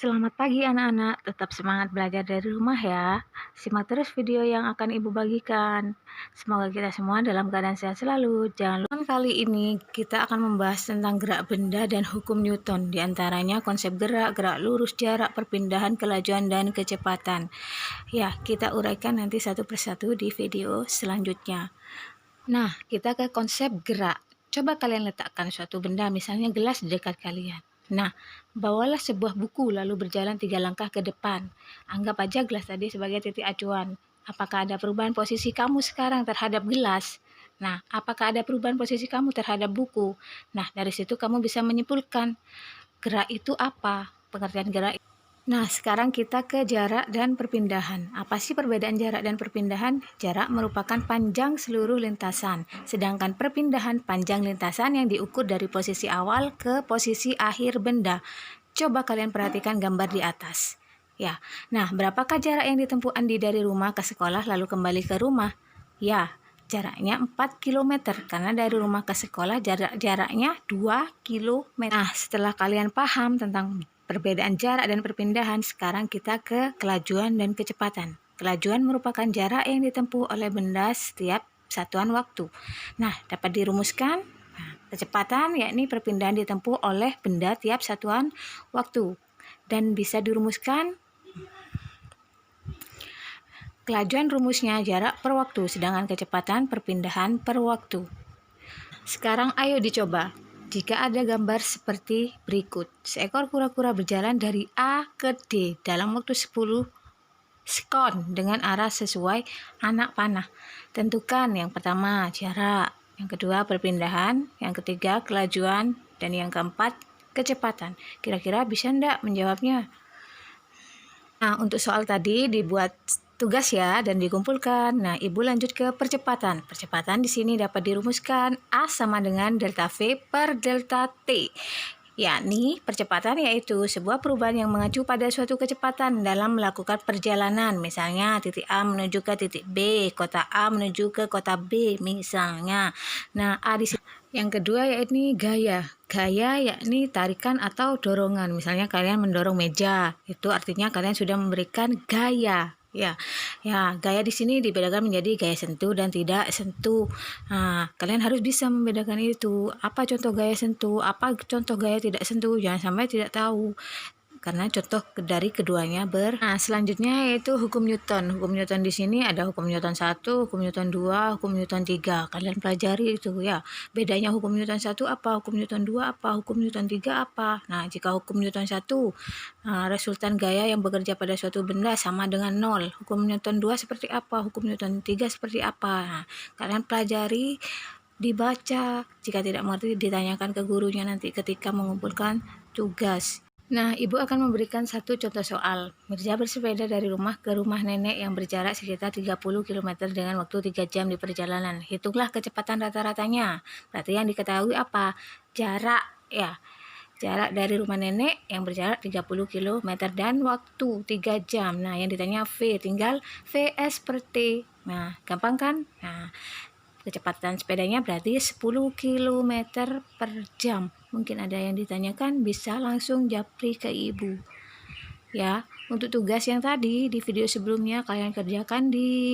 Selamat pagi anak-anak, tetap semangat belajar dari rumah ya. Simak terus video yang akan Ibu bagikan. Semoga kita semua dalam keadaan sehat selalu. Jangan lupa kali ini kita akan membahas tentang gerak benda dan hukum Newton. Di antaranya konsep gerak, gerak lurus, jarak, perpindahan, kelajuan, dan kecepatan. Ya, kita uraikan nanti satu persatu di video selanjutnya. Nah, kita ke konsep gerak. Coba kalian letakkan suatu benda, misalnya gelas di dekat kalian. Nah, bawalah sebuah buku lalu berjalan 3 langkah ke depan. Anggap aja gelas tadi sebagai titik acuan. Apakah ada perubahan posisi kamu sekarang terhadap gelas? Nah, apakah ada perubahan posisi kamu terhadap buku? Nah, dari situ kamu bisa menyimpulkan gerak itu apa? Pengertian gerak. Nah, sekarang kita ke jarak dan perpindahan. Apa sih perbedaan jarak dan perpindahan? Jarak merupakan panjang seluruh lintasan, sedangkan perpindahan panjang lintasan yang diukur dari posisi awal ke posisi akhir benda. Coba kalian perhatikan gambar di atas. Ya, nah berapakah jarak yang ditempuh Andi dari rumah ke sekolah lalu kembali ke rumah? Ya, jaraknya 4 km karena dari rumah ke sekolah jaraknya 2 km. Nah, setelah kalian paham tentang perbedaan jarak dan perpindahan, sekarang kita ke kelajuan dan kecepatan. Kelajuan merupakan jarak yang ditempuh oleh benda setiap satuan waktu. Nah, dapat dirumuskan. Nah, kecepatan yakni perpindahan ditempuh oleh benda tiap satuan waktu. Dan bisa dirumuskan kelajuan rumusnya jarak per waktu, sedangkan kecepatan perpindahan per waktu. Sekarang ayo dicoba. Jika ada gambar seperti berikut. Seekor kura-kura berjalan dari A ke D dalam waktu 10 sekon dengan arah sesuai anak panah. Tentukan yang pertama jarak, yang kedua perpindahan, yang ketiga kelajuan, dan yang keempat kecepatan. Kira-kira bisa enggak menjawabnya? Nah, untuk soal tadi dibuat tugas ya dan dikumpulkan. Nah, Ibu lanjut ke percepatan. Percepatan di sini dapat dirumuskan A sama dengan delta V per delta T. Yakni percepatan yaitu sebuah perubahan yang mengacu pada suatu kecepatan dalam melakukan perjalanan. Misalnya titik A menuju ke titik B, kota A menuju ke kota B misalnya. Nah, A di sini. Yang kedua yakni gaya. Gaya yakni tarikan atau dorongan. Misalnya kalian mendorong meja, itu artinya kalian sudah memberikan gaya. Ya, gaya di sini dibedakan menjadi gaya sentuh dan tidak sentuh. Nah, kalian harus bisa membedakan itu. Apa contoh gaya sentuh, apa contoh gaya tidak sentuh. Jangan sampai tidak tahu. Karena contoh dari keduanya Nah, selanjutnya yaitu hukum Newton. Hukum Newton di sini ada hukum Newton 1, hukum Newton 2, hukum Newton 3. Kalian pelajari itu ya. Bedanya hukum Newton 1 apa, hukum Newton 2 apa, hukum Newton 3 apa. Nah, jika hukum Newton 1, resultan gaya yang bekerja pada suatu benda sama dengan 0. Hukum Newton 2 seperti apa, hukum Newton 3 seperti apa. Nah, kalian pelajari, dibaca. Jika tidak mengerti ditanyakan ke gurunya nanti ketika mengumpulkan tugas. Nah, Ibu akan memberikan satu contoh soal. Mirza bersepeda dari rumah ke rumah nenek yang berjarak sekitar 30 km dengan waktu 3 jam di perjalanan. Hitunglah kecepatan rata-ratanya. Berarti yang diketahui apa? Jarak ya. Jarak dari rumah nenek yang berjarak 30 km dan waktu 3 jam. Nah, yang ditanya V, tinggal VS per T. Nah, gampang kan? Nah, kecepatan sepedanya berarti 10 km per jam. Mungkin ada yang ditanyakan, bisa langsung japri ke Ibu. Ya, untuk tugas yang tadi di video sebelumnya kalian kerjakan di